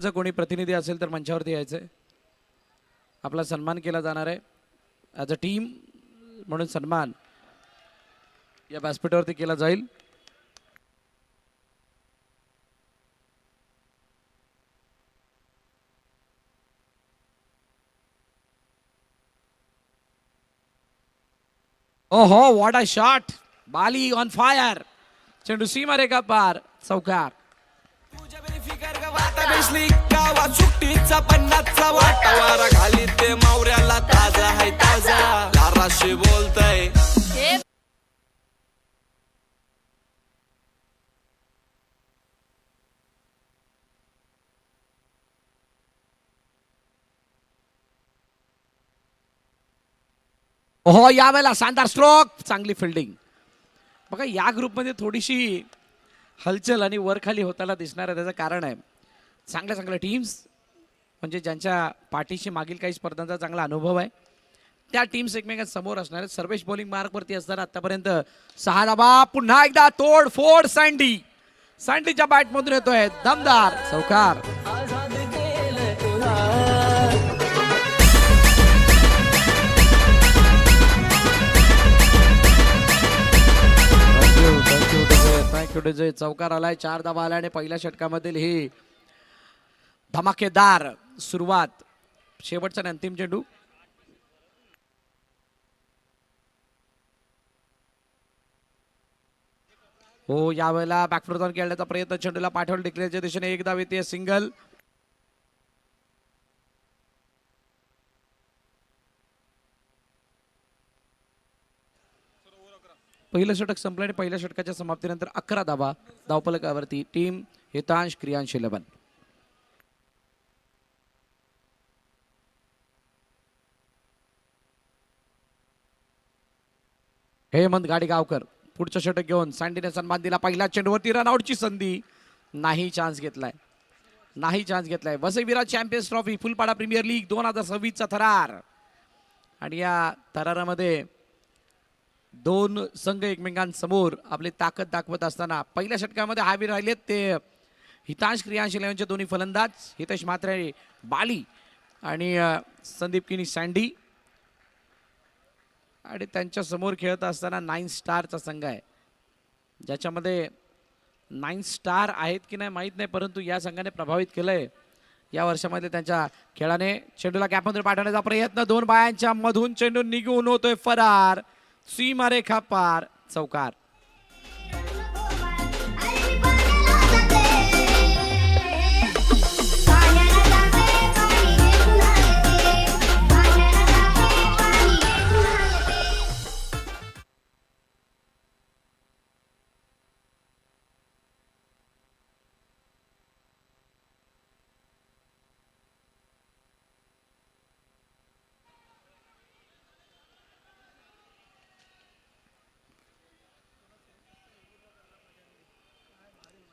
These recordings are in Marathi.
जर कोणी प्रतिनिधी असेल तर मंचावरती यायचंय, आपला सन्मान केला जाणार आहे. ॲज अ टीम म्हणून सन्मान या व्यासपीठावरती केला जाईल. ओहो, what a shot. Bali on fire. चेंडू सीमा रेखा पार. चौकार. सुट्टीचा पन्नासचा वाटावारा घाली ते मावऱ्याला ताजा आहे ताजा लाराशी बोलतय. ओहो, यावेळेला शानदार स्ट्रोक. चांगली फिल्डिंग. बघा या ग्रुपमध्ये थोडीशी हलचल आणि वरखाली होताना दिसणार आहे. त्याचं कारण आहे चांगल्या चांगल्या टीम्स, म्हणजे ज्यांच्या पाठीशी मागील काही स्पर्धांचा चांगला अनुभव आहे त्या टीम्स एकमेकांसमोर असणार आहेत. सर्वेश बॉलिंग मार्कवरती असताना आतापर्यंत 6 धावा. पुन्हा एकदा तोडफोड. सँडीच्या बॅटमधून येतोय दमदार चौकार. थँक्यू डिजय. चौकार आलाय. 4 धावा आल्या आणि पहिल्या षटकामधील ही धमाकेदार सुरुवात. शेवटचा आणि अंतिम चेंडू. हो, यावेळेला बॅकफुटवर खेळण्याचा प्रयत्न. चेंडूला पाठवलं डिक्लेअरच्या दिशेने. एक धाव येते. सिंगल. पहिलं षटक संपलं आणि पहिल्या षटकाच्या समाप्तीनंतर 11 धावा धावफलकावरती. टीम हितांश क्रियांश 11. हेमंत गाडीगावकर पुढचं षटक घेऊन सँडीने सन्मान दिला. पहिल्या चेंडूवरती रनआउटची संधी. नाही चान्स घेतलाय. वसईविराज चॅम्पियन्स ट्रॉफी फुलपाडा प्रीमियर लीग 2026 चा थरार. आणि या थरारामध्ये दोन संघ एकमेकांसमोर आपली ताकद दाखवत असताना पहिल्या षटकामध्ये हावी राहिलेत ते हितांश क्रियांश 11चे दोन्ही फलंदाज हितेश म्हात्रे बाली आणि संदीप किनी सँडी. आणि त्यांच्या समोर खेळत असताना 9 स्टारचा संघ आहे, ज्याच्यामध्ये 9 स्टार आहेत की नाही माहीत नाही, परंतु या संघाने प्रभावित केलंय या वर्षामध्ये त्यांच्या खेळाने. चेंडूला गॅपमध्ये पाठवण्याचा प्रयत्न. 2 बायांच्या मधून चेंडू निघून होतोय फरार. सीमारेखा पार. चौकार.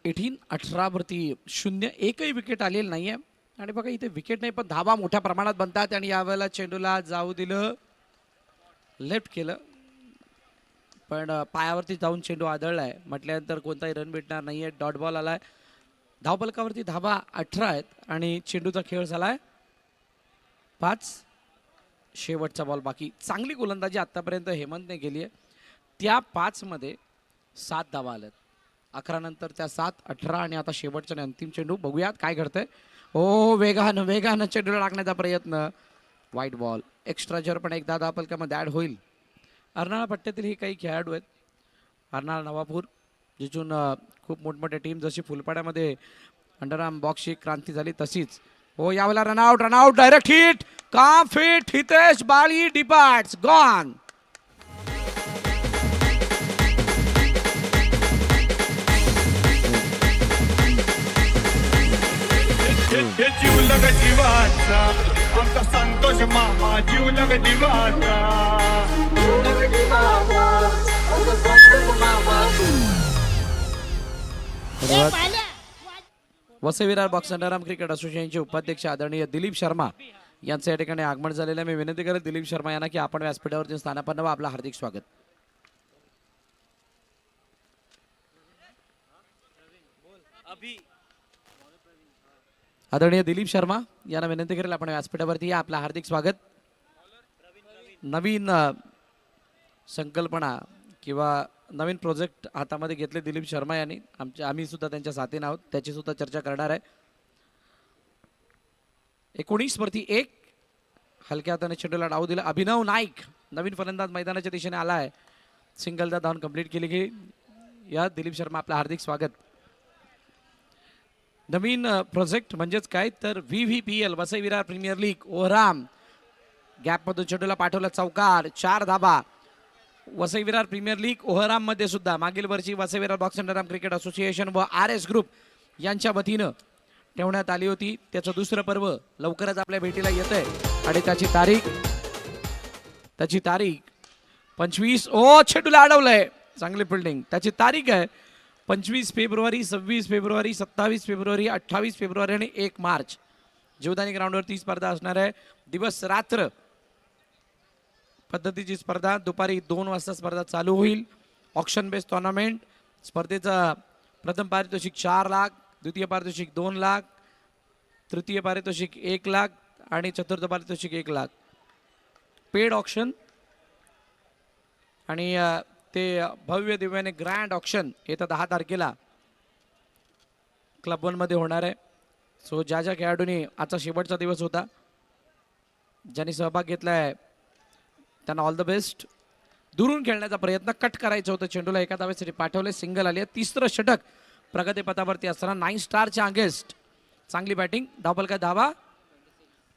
एटीन 18 वरती 0. एकही विकेट आलेली नाहीये. आणि बघा इथे विकेट नाही पण धावा मोठ्या प्रमाणात बनतात. आणि यावेळेला चेंडूला जाऊ दिलं, लेफ्ट केलं, पण पायावरती जाऊन चेंडू आदळलाय. म्हटल्यानंतर कोणताही रन भेटणार नाहीये. डॉट बॉल आलाय. धावफलकावरती धावा 18 आहेत आणि चेंडूचा खेळ झालाय 5. शेवटचा बॉल बाकी. चांगली गोलंदाजी आतापर्यंत हेमंतने केली आहे. त्या 5 मध्ये 7 धावा आल्यात. 11 नंतर त्या 7, 18 आणि आता शेवटचा आणि अंतिम चेंडू. बघूयात काय घडतंय. ओ, वेगानं चेंडूला टाकण्याचा प्रयत्न. वाईट बॉल. एक्स्ट्रा जर पण एकदा धावफलकामध्ये ॲड होईल. अर्नाळा पट्ट्यातील हे काही खेळाडू आहेत. अर्नाळा नवापूर जिथून खूप मोठमोठ्या टीम जशी फुलपाड्यामध्ये अंडरआर्म बॉक्सची क्रांती झाली तशीच. हो, यावेळेला रनआउट डायरेक्ट हिट. काम फिट. हितेश बाली डिपार्ट्स. गॉन. जीवलग जीवाचा आमचा संतोष मामा. जीवलग जीवाचा वसईविरार बॉक्स अंडरआर्म क्रिकेट असोसिएशनचे उपाध्यक्ष आदरणीय दिलीप शर्मा यांचं या ठिकाणी आगमन झालेलं आहे. मी विनंती करेन दिलीप शर्मा यांना की आपण व्यासपीठावरती स्थानापन्न व्हा. आपलं हार्दिक स्वागत. आदरणीय दिलीप शर्मा यांना विनंती करेल आपण व्यासपीठावरती या. आपलं हार्दिक स्वागत. नवीन संकल्पना किंवा नवीन प्रोजेक्ट हातामध्ये घेतले दिलीप शर्मा यांनी. आम्ही सुद्धा त्यांच्या साथीने आहोत, त्याची सुद्धा चर्चा करणार आहे. 19-1 हलक्या हाताने चेंडूला डाव दिला. अभिनव नाईक नवीन फलंदाज मैदानाच्या दिशेने आला आहे. सिंगलदा धावून कंप्लीट केली गेली. या दिलीप शर्मा आपलं हार्दिक स्वागत. नवीन प्रोजेक्ट म्हणजेच काय तर VVPL Vasai Virar premier league ओहराम गॅपमधून चेंडूला पाठवला चौकार 4 धाबा. वसई विरार प्रीमियर लीग ओहराम मध्ये सुद्धा मागील वर्षी Vasai Virar box underarm cricket association व RS ग्रुप यांच्या वतीनं ठेवण्यात आली होती. त्याचं दुसरं पर्व लवकरच आपल्या भेटीला येत आहे आणि त्याची तारीख 25 चेंडूला अडवलंय. चांगली फिल्डिंग. त्याची तारीख आहे 25 फेब्रुवारी, 26 फेब्रुवारी, 27 फेब्रुवारी, 28 फेब्रुवारी आणि 1 मार्च. जीवदानी ग्राउंडवरती स्पर्धा असणार आहे. दिवस रात्र पद्धतीची स्पर्धा. दुपारी 2 वाजता स्पर्धा चालू होईल. Auction based tournament. स्पर्धेचा प्रथम पारितोषिक 4 लाख, द्वितीय पारितोषिक 2 लाख, तृतीय पारितोषिक 1 लाख आणि चतुर्थ पारितोषिक 1 लाख. पेड ऑक्शन आणि ते भव्य दिव्याने ग्रँड ऑक्शन येत्या 10 तारखेला क्लब 1 मध्ये होणार आहे. सो ज्या खेळाडूंनी आजचा शेवटचा दिवस होता, ज्यांनी सहभाग घेतलाय त्यांना ऑल द बेस्ट. दुरून खेळण्याचा प्रयत्न, कट करायचं होतं चेंडूला, एका धावेसाठी पाठवले, सिंगल आली आहे. तिसरं षटक प्रगतीपथावरती असताना 9 स्टारच्या अगेन्स्ट चांगली बॅटिंग. डबल काय धावा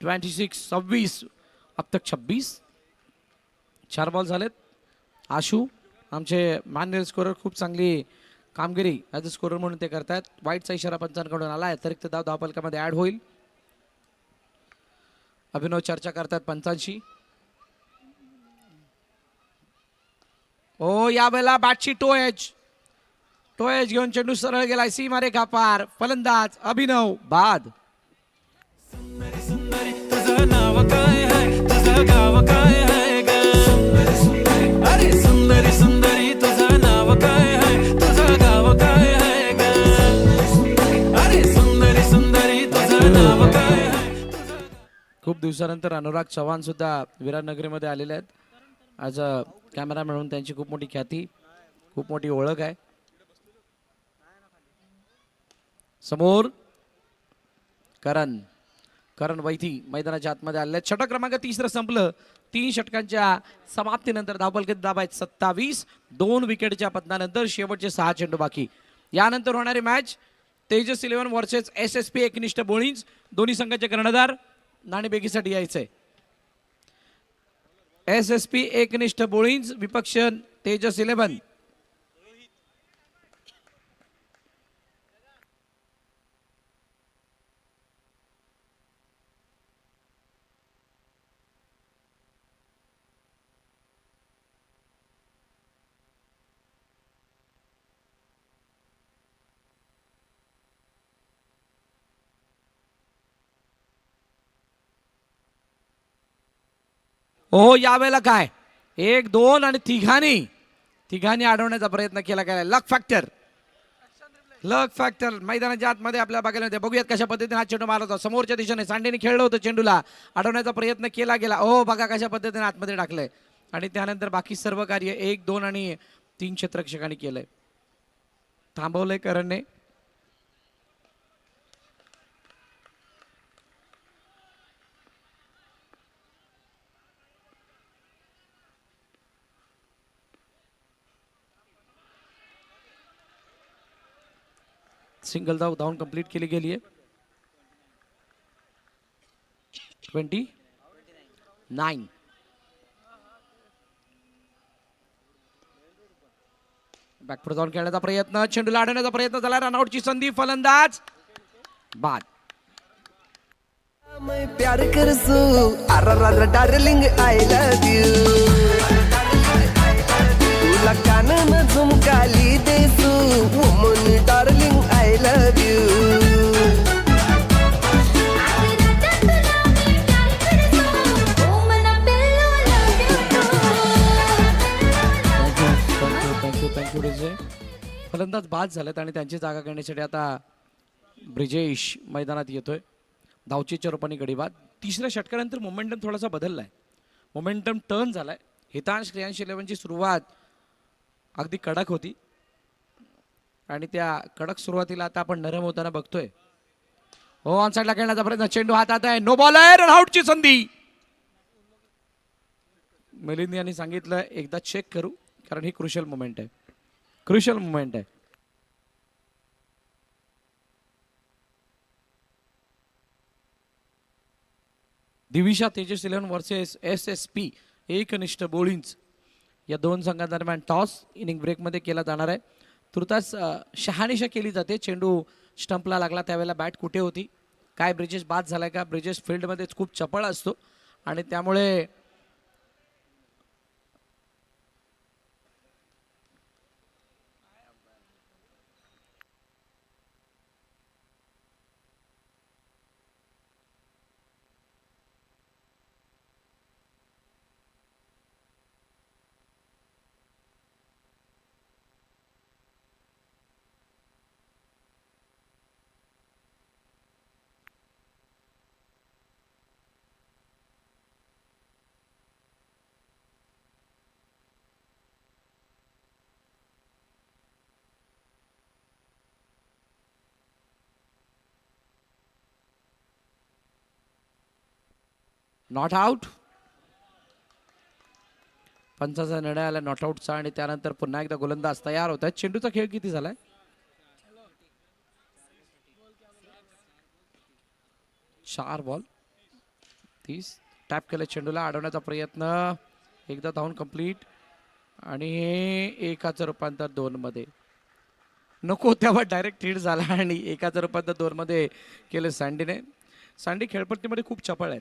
26 अब तक 26. 4 बॉल झालेत. आशू आमचे मान्य स्कोरर खूप चांगली कामगिरी ॲज अ स्कोरर म्हणून ते करतायत. वाईटचा इशारा पंचांकडून आला आहे. अतिरिक्त धाव धावफलकामध्ये ऍड होईल. अभिनव चर्चा करतात पंचांशी. यावेळेला बॅटची टो एज घेऊन चेंडू सरळ गेलाय सीमारेखा पार. फलंदाज अभिनव बाद. सुंदरी तुझं नाव काय आहे, तुझं गाव काय आहे ग? अरे सुंदरी सुंदरी तुझं नाव काय आहे, तुझं गाव काय आहे ग? अरे सुंदरी सुंदरी तुझं नाव काय आहे. खूप दिवसानंतर अनुराग चव्हाण सुद्धा विरारनगरीमध्ये आलेले आहेत. आज कॅमेरा म्हणून त्यांची खूप मोठी ख्याती, खूप मोठी ओळख आहे. समोर करण वैथी मैदानाच्या आतमध्ये आले. षटक क्रमांक 3 संपलं. 3 षटकांच्या समाप्तीनंतर धावफलकात धावा आहेत 27. 2 विकेटच्या पतनानंतर शेवटचे 6 चेंडू बाकी. यानंतर होणारी मॅच तेजस 11 वर्सेस SSP एकनिष्ठ बोळींज. दोन्ही संघाचे कर्णधार नाणेफेकीसाठी यायचंय. SSP एकनिष्ठ बोळींज विपक्ष तेजस 11. यावेळेला काय 1, 2 आणि तिघांनी अडवण्याचा प्रयत्न केला गेला. लक फॅक्टर मैदानाच्या आतमध्ये आपल्या बघायला मिळते. बघूयात कशा पद्धतीने हा चेंडू मारला होता. समोरच्या दिशेने सांडेने खेळलं होतं चेंडूला. अडवण्याचा प्रयत्न केला गेला. बघा कशा पद्धतीने आतमध्ये टाकलंय. आणि त्यानंतर बाकी सर्व कार्य 1, 2 आणि 3 क्षेत्ररक्षकांनी केलंय. थांबवलंय करणने. सिंगल धाव धावून कंप्लीट केली गेली आहे. 29. बॅकफुट जाऊन खेळण्याचा प्रयत्न, चेंडूला अडवण्याचा प्रयत्न झाला. रनआउटची संधी. फलंदाज बाद. मैं प्यार करसू डार्लिंग आय लव यू. तुला कानन झुमकाली देसू woman darling I love you. Thank you रिजे. फलंदाज बाद झालेत आणि त्यांची जागा घेण्यासाठी आता ब्रिजेश मैदानात येतोय. धावचीच्या रूपाने गडी बाद. तिसऱ्या षटकानंतर मोमेंटम थोडासा बदलला आहे, मोमेंटम टर्न झालाय. हितांश क्रियांश 11ची सुरुवात अगदी कडक होती आणि त्या कडक सुरुवातीला आता आपण नरम होताना बघतोय. हो, ऑन साईडला खेळण्याचा प्रयत्न, चेंडू हातात आहे, नो बॉल आहे, रनआउटची संधी. मिलिंद यांनी सांगितलं एकदा चेक करू, कारण ही क्रुशियल मोमेंट आहे, क्रुशियल मोमेंट आहे. दिविशा तेजस 11 वर्सेस SSP एकनिष्ठ बोळींच या दोन संघांदरम्यान टॉस इनिंग ब्रेकमध्ये केला जाणार आहे. तुर्तास शहानिशा केली जाते. चेंडू स्टंपला लागला त्यावेळेला बॅट कुठे होती, काय ब्रिजेश बाद झालाय का. ब्रिजेश फील्डमध्ये खूप चपळ असतो आणि त्यामुळे नॉट आउट. पंचाचा निर्णय आला नॉट आउटचा आणि त्यानंतर पुन्हा एकदा गोलंदाज तयार होत आहेत. चेंडूचा खेळ किती झालाय, 4 बॉल 30. टॅप केलं, चेंडूला अडवण्याचा प्रयत्न, एकदा धावून कंप्लीट आणि एकाचं रूपांतर 2 मध्ये. नको तेव्हा डायरेक्ट हिट झाला आणि एकाचं रूपांतर 2 मध्ये केलं सँडीने. सँडी खेळपट्टीमध्ये खूप चपळ आहेत,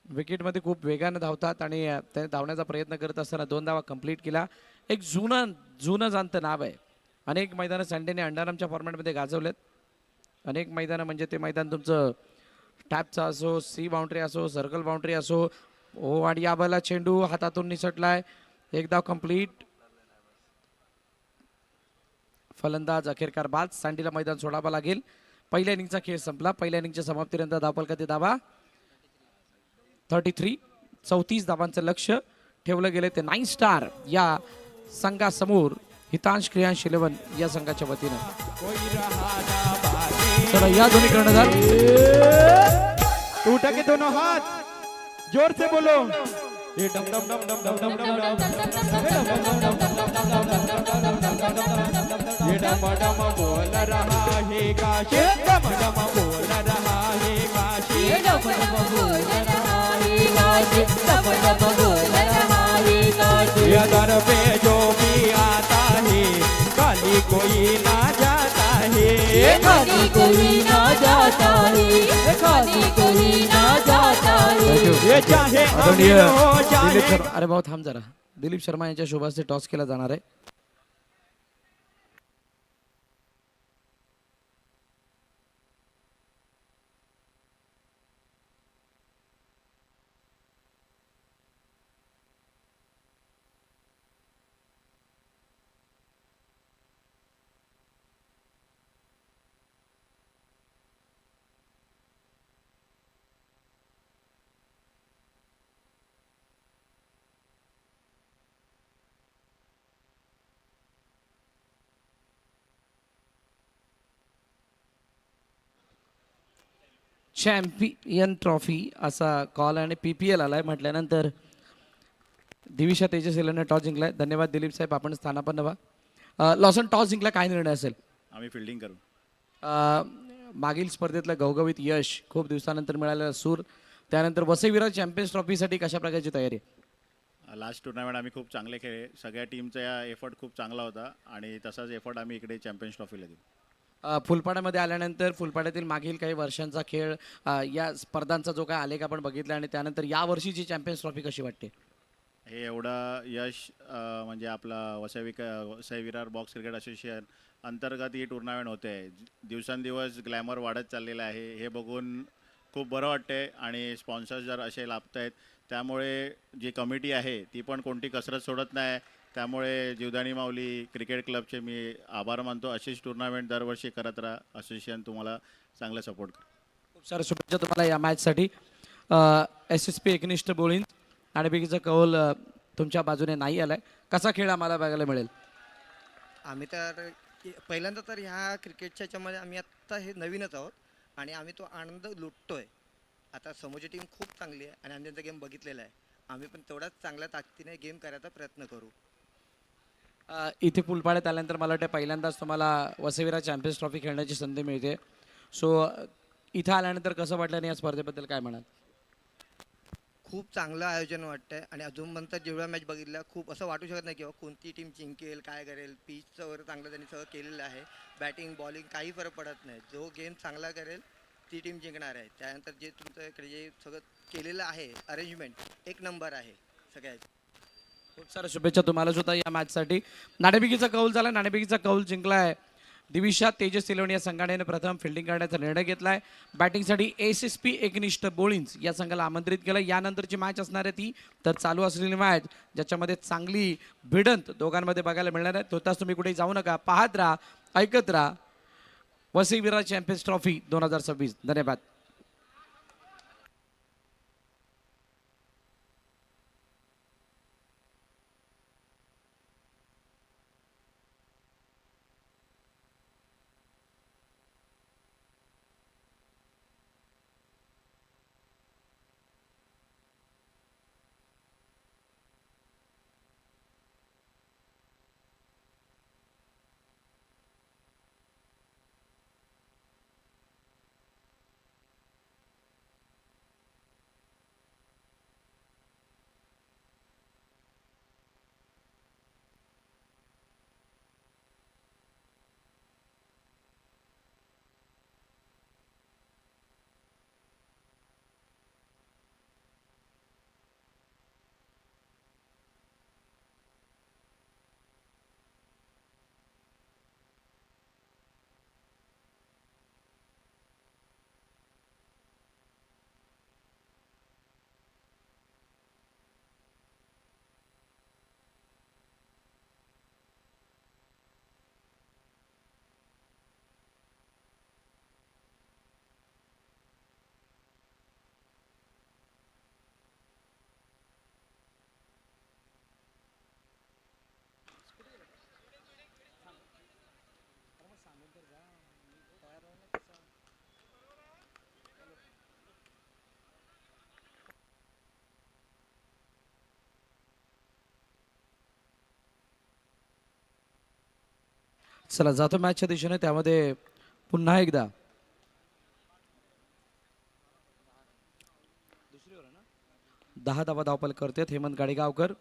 विकेटमध्ये खूप वेगाने धावतात आणि त्याने धावण्याचा प्रयत्न करत असताना 2 धावा कंप्लीट केला. एक जुनं जाणतं नाव आहे. अनेक मैदानं सँडीने अंडरआर्मच्या फॉर्मॅटमध्ये गाजवलेत. अनेक मैदानं म्हणजे ते मैदान तुमचं टॅपचा असो, सी बाउंड्री असो, सर्कल बाउंड्री असो. ओ, आणि या बाला चेंडू हातातून निसटलाय, एक धाव कंप्लीट. फलंदाज अखेरकार बाद. सँडीला मैदान सोडावं लागेल. पहिल्या इनिंगचा खेळ संपला. पहिल्या इनिंगच्या समाप्तीनंतर धावफलकाचे धावा 33. 34 धावांचं लक्ष ठेवलं गेले ते 9 स्टार या संघासमोर हितांश क्रियांश 11 या संघाच्या वतीनं. चला या दोन्ही कर्णधार, उठा के दोनों हाथ, जोर से बोलो. ये डम डम डम डम डम डम डम ये डम डम बोल रहा है काशी, डम डम बोल रहा है काशी, डम डम बोल रहा है काशी, डम डम बोल रहा है काशी. ये दर पे जो भी आता है खाली कोई ना जाता है, खाली कोई ना जाता है, खाली कोई ना जाता है. ये चाहे आदरणीय अमीर हो दिलीप चाहे. शर्मा, अरे भाऊ थांब जरा. दिलीप शर्मा यांच्या शुभास्ते टॉस केला जाणार आहे. चॅम्पियन ट्रॉफी असा कॉल आणि PPL आलाय म्हटल्यानंतर दिविशा तेजस 11 टॉस जिंकलाय. धन्यवाद दिलीप साहेब, आपण स्थानापन्न व्हा. लॉसन टॉस जिंकला, काय निर्णय असेल? आम्ही फिल्डिंग करू. मागील स्पर्धेतलं घवघवीत यश, खूप दिवसानंतर मिळालेला सूर, त्यानंतर वसई विरार चॅम्पियन्स ट्रॉफीसाठी कशा प्रकारची तयारी? लास्ट टुर्नामेंट आम्ही खूप चांगले खेळले. सगळ्या टीमचा एफर्ट खूप चांगला होता आणि तसाच एफर्ट आम्ही इकडे चॅम्पियन्स ट्रॉफीला देऊ. फुलपाड्यामध्ये आल्यानंतर फुलपाड्यातील मागील काही वर्षांचा खेळ, या स्पर्धांचा जो काय आलेख आपण बघितला आणि त्यानंतर या वर्षीची चॅम्पियन्स ट्रॉफी कशी वाटते? हे एवढं यश म्हणजे आपला Vasai Virar box cricket association अंतर्गत ही टुर्नामेंट होते. दिवसेंदिवस ग्लॅमर वाढत चाललेलं आहे, हे बघून खूप बरं वाटते. आणि स्पॉन्सर्स जर असे लाभत आहेत त्यामुळे जी कमिटी आहे ती पण कोणती कसरत सोडत नाही. त्यामुळे जीवदानी माऊली क्रिकेट क्लबचे मी आभार मानतो. अशीच टुर्नामेंट दरवर्षी करत राहा. असोसिएशन तुम्हाला चांगला सपोर्ट करा. खूप साऱ्या शुभेच्छा तुम्हाला या मॅचसाठी. SSP एकनिष्ठ बोळींज नाणेफेकीचा कौल तुमच्या बाजूने नाही आलाय. कसा खेळ आम्हाला बघायला मिळेल? आम्ही तर पहिल्यांदा तर ह्या क्रिकेटच्या याच्यामध्ये आम्ही आत्ता हे नवीनच आहोत आणि आम्ही तो आनंद लुटतोय. आता समोरची टीम खूप चांगली आहे आणि आम्ही त्यांचा गेम बघितलेला आहे. आम्ही पण तेवढाच चांगल्या ताकदीने गेम करायचा प्रयत्न करू. इथे फुलपाड्यात आल्यानंतर मला वाटतं पहिल्यांदाच तुम्हाला वसईविरा चॅम्पियन्स ट्रॉफी खेळण्याची संधी मिळते. सो इथं आल्यानंतर कसं वाटलं आणि या स्पर्धेबद्दल काय म्हणाल? खूप चांगलं आयोजन वाटतंय आणि अजूनपर्यंत जेवढ्या मॅच बघितल्या खूप असं वाटू शकत नाही किंवा कोणती टीम जिंकेल काय करेल. पिचचं वगैरे चांगलं त्यांनी सगळं केलेलं आहे. बॅटिंग बॉलिंग काही फरक पडत नाही. जो गेम चांगला करेल ती टीम जिंकणार आहे. त्यानंतर जे तुमच्याकडे जे सगळं केलेलं आहे अरेंजमेंट एक नंबर आहे सगळ्यात. खूप साऱ्या शुभेच्छा तुम्हाला सुद्धा या मॅचसाठी. नाणेफेकीचा कौल झाला. नाणेफेकीचा कौल जिंकलाय दिविशा तेजस सिलोन या संघाने प्रथम फिल्डिंग करण्याचा निर्णय घेतलाय. बॅटिंगसाठी SSP एकनिष्ठ बोळींज या संघाला आमंत्रित केलं. यानंतरची मॅच असणार आहे ती तर चालू असलेली मॅच ज्याच्यामध्ये चांगली भिडंत दोघांमध्ये बघायला मिळणार आहे. तोताच तुम्ही कुठेही जाऊ नका. पाहत राहा, ऐकत राहा वसईविरा चॅम्पियन्स ट्रॉफी 2026. धन्यवाद. चला जातो मॅचच्या दिशेने. त्यामध्ये पुन्हा एकदा दहा धावपल करतात हेमंत गाडीगावकर.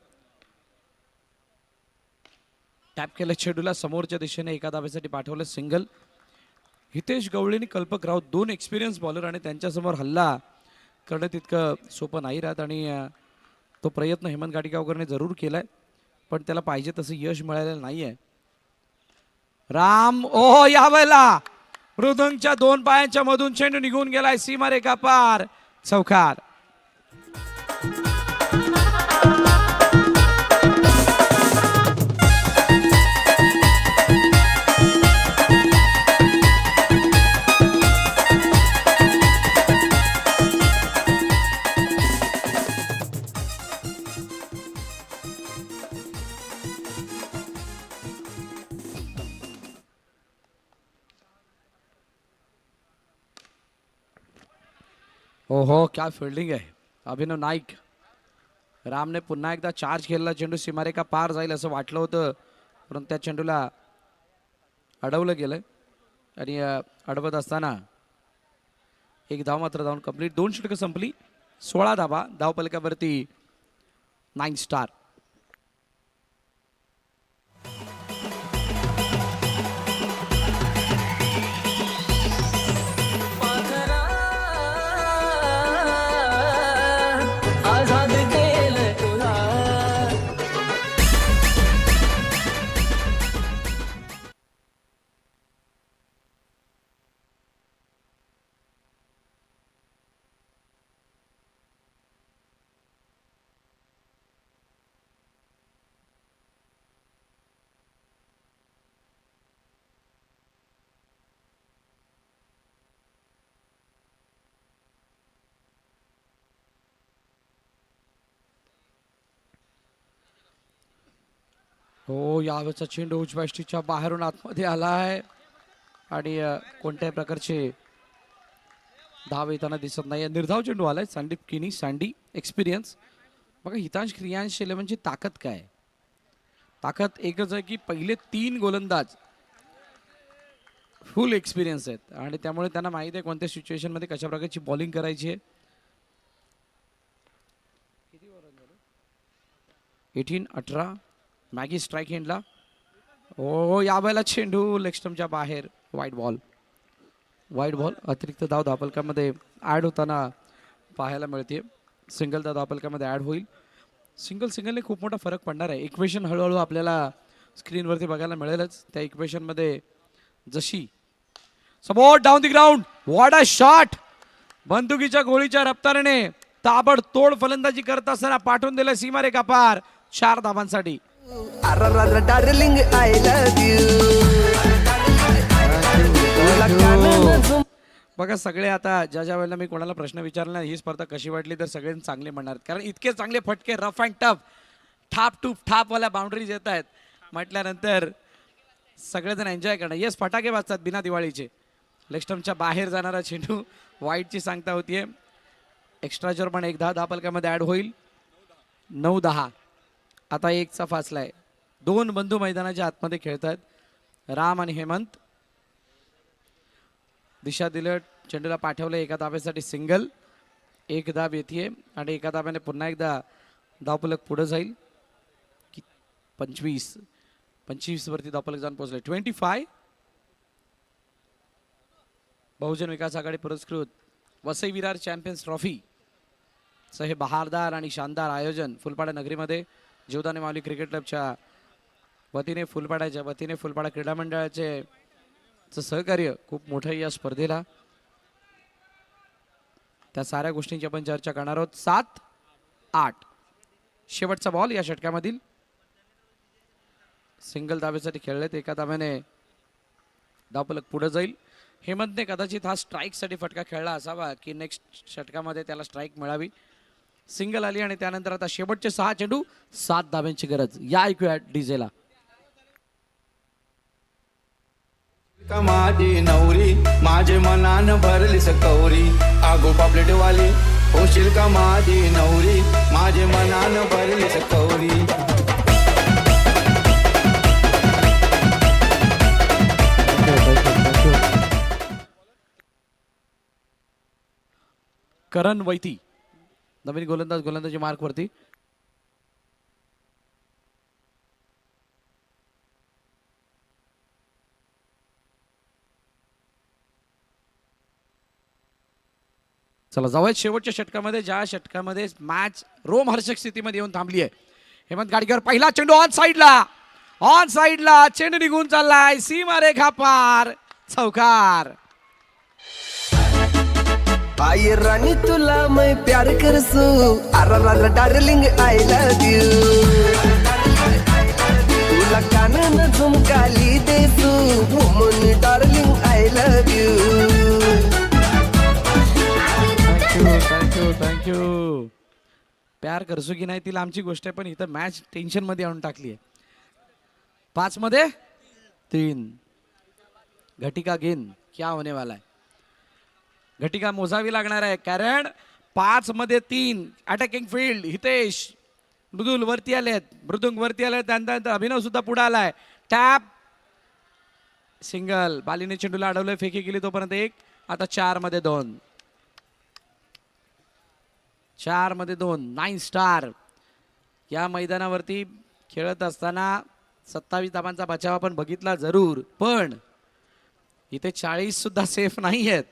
टॅप केलं चेंडूला समोरच्या दिशेने एका धावेसाठी पाठवलं सिंगल. हितेश गवळीनी कल्पक राऊत दोन एक्सपिरियन्स बॉलर आणि त्यांच्यासमोर हल्ला करणं तितकं सोपं नाही राहत आणि तो प्रयत्न हेमंत गाडीगावकरने जरूर केलाय पण त्याला पाहिजे तसं यश मिळालेलं नाहीये. राम ओ यावेळेला मृदुंगच्या दोन पायांच्या मधून चेंडू निघून गेलाय सीमारेखा पार. चौकार. ओहो क्या फिल्डिंग आहे अभिनव नाईक. रामने पुन्हा एकदा चार्ज केलेला चेंडू सीमारेखा पार जाईल असं वाटलं होतं परंतु त्या चेंडूला अडवलं गेलं आणि अडवत असताना एक धाव मात्र धावून कंप्लीट. 2 षटकं संपली. 16 धावा धावपलकावरती 9 स्टार. हो, यावेळेचा चेंडू उजव्या यष्टीच्या बाहेरून आतमध्ये आला आहे आणि कोणत्याही प्रकारचे धाव येताना दिसत नाही. निर्धाव चेंडू आलाय. संदीप किनी, सँडी, एक्सपिरियन्स. बघा हितांश क्रियांश 11ची ताकद काय आहे. ताकद एकच आहे की पहिले 3 गोलंदाज फुल एक्सपिरियन्स आहेत आणि त्यामुळे त्यांना माहिती आहे कोणत्या सिच्युएशन मध्ये कशा प्रकारची बॉलिंग करायची आहे. 18-18 मॅगी स्ट्राईक हँडला. ओ यावेळेला चेंडू लेग स्टंपच्या बाहेर. वाईड बॉल अतिरिक्त धाव धावफलकामध्ये ॲड होताना पाहायला मिळते. सिंगल धाव धावफलकामध्ये ॲड होईल. सिंगलने खूप मोठा फरक पडणार आहे. इक्वेशन हळूहळू आपल्याला स्क्रीनवरती बघायला मिळेलच. त्या इक्वेशनमध्ये जशी support down the ground. What a shot. बंदुकीच्या गोळीच्या रफ्तारीने ताबडतोड फलंदाजी करत असताना पाठवून दिलं सीमारेखा पार 4 धावांसाठी. Darling I love you. बघा सगळे आता ज्या वेळेला मी कोणाला प्रश्न विचारला ही स्पर्धा कशी वाटली तर सगळे चांगले म्हणणार कारण इतके चांगले फटके रफ अँड टफ ठाप वाल्या बाउंड्रीज येत आहेत म्हटल्यानंतर सगळेजण एन्जॉय करणार. येस फटाके वाजतात बिना दिवाळीचे. लेग स्टंपच्या बाहेर जाणारा चेंडू वाईटची सांगता होतीये. एक्स्ट्राचर पण 1 धावफलकामध्ये ॲड होईल. 9-10 आता 1चा फासला आहे. 2 बंधू मैदानाच्या आतमध्ये खेळत आहेत. राम आणि हेमंत. दिशा दिलं चेंडूला पाठवलं. 1 धावेसाठी सिंगल. 1 धाव येते आणि 1 धाव्याने पुन्हा एकदा धावफलक पुढे जाईल. 25 वरती धावफलक जाऊन पोहोचले. 25. बहुजन विकास आघाडी पुरस्कृत वसई विरार चॅम्पियन्स ट्रॉफी चं हे बहारदार आणि शानदार आयोजन फुलपाडा नगरीमध्ये जीवदानी माऊली क्रिकेट क्लबच्या वतीने फुलपाडा क्रीडा मंडळाचे सहकार्य खूप मोठं या स्पर्धेला. त्या साऱ्या गोष्टींची आपण चर्चा करणार आहोत. 7-8 शेवटचा बॉल या षटकामधील. सिंगल धावेसाठी खेळलेत. 1 धाव्याने धावफलक पुढे जाईल. हेमंतने कदाचित हा स्ट्राईकसाठी फटका खेळला असावा की नेक्स्ट षटकामध्ये त्याला स्ट्राईक मिळावी. सिंगल आली आणि त्यानंतर आता शेवटचे 6 चेंडू 7 धाव्यांची गरज. या ऐकूया डीजेला. माझी नवरी माझे मनान भरली सकौरी आगो पापलेट वाली होशील का माझी नवरी माझे मनान भरली सकौरी. करण वैती नवीन गोलंदाजी मार्क वरती. चला जाऊयात शेवटच्या षटकामध्ये ज्या षटकामध्ये मॅच रोमहर्षक स्थितीमध्ये येऊन थांबली आहे. हेमंत गाडगेवर पहिला चेंडू ऑन साइडला चेंडू निघून चाललाय. सीमारेखा पार. चौकार. आय रानी तुला मैं प्यार करसू. अरे डार्लिंग आय लव्ह यू. तुला कानन झुमकाली देसू. Woman darling I love you. Thank you. प्यार करसू की नाही तिला आमची गोष्ट आहे पण इथं मॅच टेन्शन मध्ये आणून टाकली आहे. 5 मध्ये 3 घटिका गेंद क्या होने वाला है. घटिका मोजावी लागणार आहे कारण 5 मध्ये 3 अटॅकिंग फील्ड. हितेश मृदुंग वरती आलेत. त्यानंतर अभिनव सुद्धा पुढे आलाय. Tap single. बालीने चेंडूला अडवलंय. फेकी केली तोपर्यंत 1. आता 4 मध्ये 2. 9 स्टार. या मैदानावरती खेळत असताना 27 धावांचा बचाव आपण बघितला जरूर पण इथे 40 सुद्धा सेफ नाही आहेत.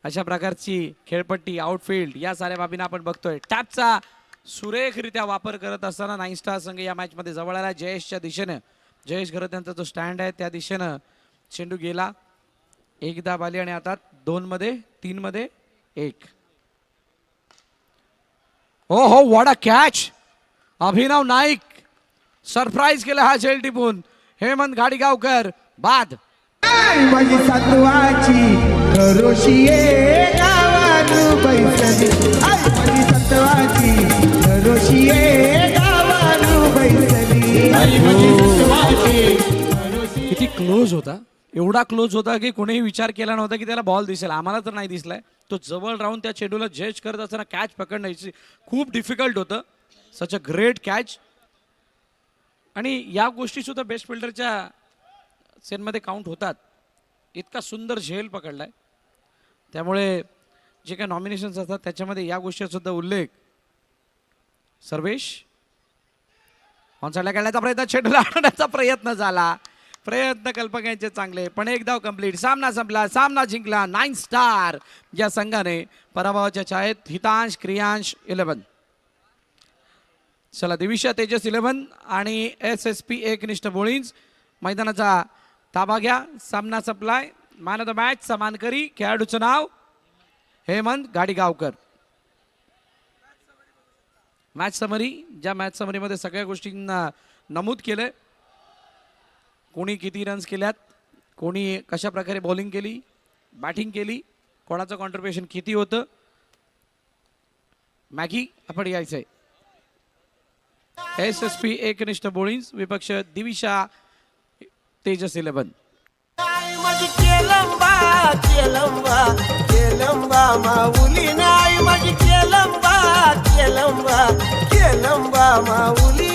अशा प्रकारची खेळपट्टी आउटफील्ड या साऱ्या बाबींना आपण बघतोय. टॅपचा सुरेखरित्या वापर करत असताना 9 स्टार संघ या मॅच मध्ये जवळ आला. जयेशच्या दिशेनं जयेश घरत यांचा जो स्टँड आहे त्या दिशेनं चेंडू गेला. 1 धाव आली आणि आता 2 मध्ये 3 मध्ये 1. हो what a catch. Abhinav Naik surprise केला हा झेल टिपून. हेमंत घाडीगावकर बाद. माझी सातवाची रोशिये गावानु बैसली. माझी सातवाची रोशिये गावानु बैसली. किती क्लोज होता, एवढा क्लोज होता की कोणीही विचार केला नव्हता की त्याला बॉल दिसेल. आम्हाला तर नाही दिसलाय. तो जवळ राहून त्या चेंडूला जज करत असताना कॅच पकडण्याची खूप डिफिकल्ट होतं. सच अ ग्रेट कॅच. आणि या गोष्टी सुद्धा बेस्ट फिल्डरच्या सेनमध्ये काउंट होतात. इतका सुंदर झेल पकडलाय. त्यामुळे जे काही नॉमिनेशन्स असतात त्याच्यामध्ये या गोष्टीचा सुद्धा उल्लेख. सर्वेश ऑनसाईडला खेळण्याचा प्रयत्न, चेंडूला आणण्याचा प्रयत्न झाला. प्रयत्न कल्पक यांचे चांगले, पण एक धाव कंप्लीट. सामना संपला, सामना जिंकला 9 स्टार या संघाने. पराभवाच्या छायेत हितांश क्रियांश 11. चला दिविशा तेजस 11 आणि SSP एकनिष्ठ बोळींज मैदानाचा ताबा घ्या. सामना संपलाय. मॅन ऑफ द मॅच समानकरी खेळाडूचं नाव हेमंत गाडीगावकर. मॅच समरी, ज्या मॅच समरीमध्ये सगळ्या गोष्टींना नमूद केलंय. कोणी किती रन्स केल्यात, कोणी कशा प्रकारे बॉलिंग केली, बॅटिंग केली, कोणाचं कॉन्ट्रीब्युशन किती होतं. मॅगी आपण यायचंय. SSP एकनिष्ठ बोळींज विपक्ष दिविशा तेजस 11. माझी केलंबा केलंबा केलंबा माऊली नाही माझी केलंबा केलंबा केलंबा माऊली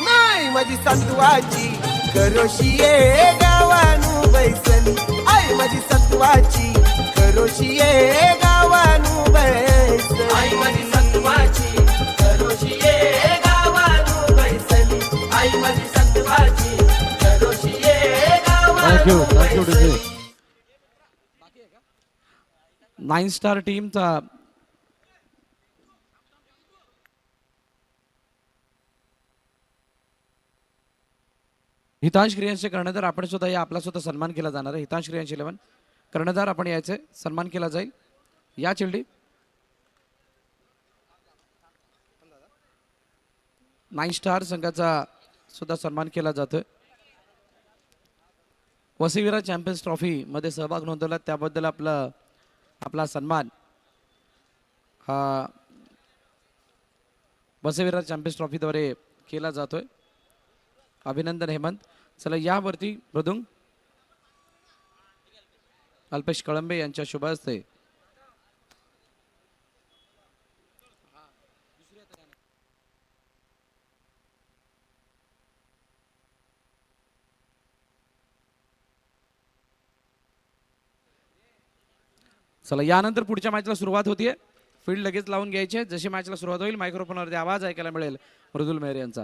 नाही माझी सत्वाची करोशी ये गावानू बैसली. आई माझी सत्वाची करोशी ये गावानू बैसली. आई माझी सत्वाची करोशी ये गावानू बैसली. आई माझी सत्वाची करोशी ये गावानू बैसली. 9 स्टार टीमचा हितांश क्रियांचे कर्णधार आपण सुद्धा या आपला सुद्धा सन्मान केला जाणार आहे. हितांश क्रियांचे 11 कर्णधार आपण यायचे, सन्मान केला जाईल. या चिल्डी 9 स्टार संघाचा सुद्धा सन्मान केला जातोय. वसईविरार चॅम्पियन्स ट्रॉफी मध्ये सहभाग नोंदवला त्याबद्दल आपला सन्मान हा वसईविरार चॅम्पियन्स ट्रॉफीद्वारे केला जातोय. अभिनंदन हेमंत. चला यावरती मृदुंग अल्पेश कळंबे यांच्या शुभ हस्ते चला यानंतर पुढच्या मॅचला सुरुवात होतीये. फील्ड लगेच लावून घ्यायचे. जशी मॅचला सुरुवात होईल मायक्रोफोनवरती आवाज ऐकायला मिळेल मृदुल मेहर यांचा.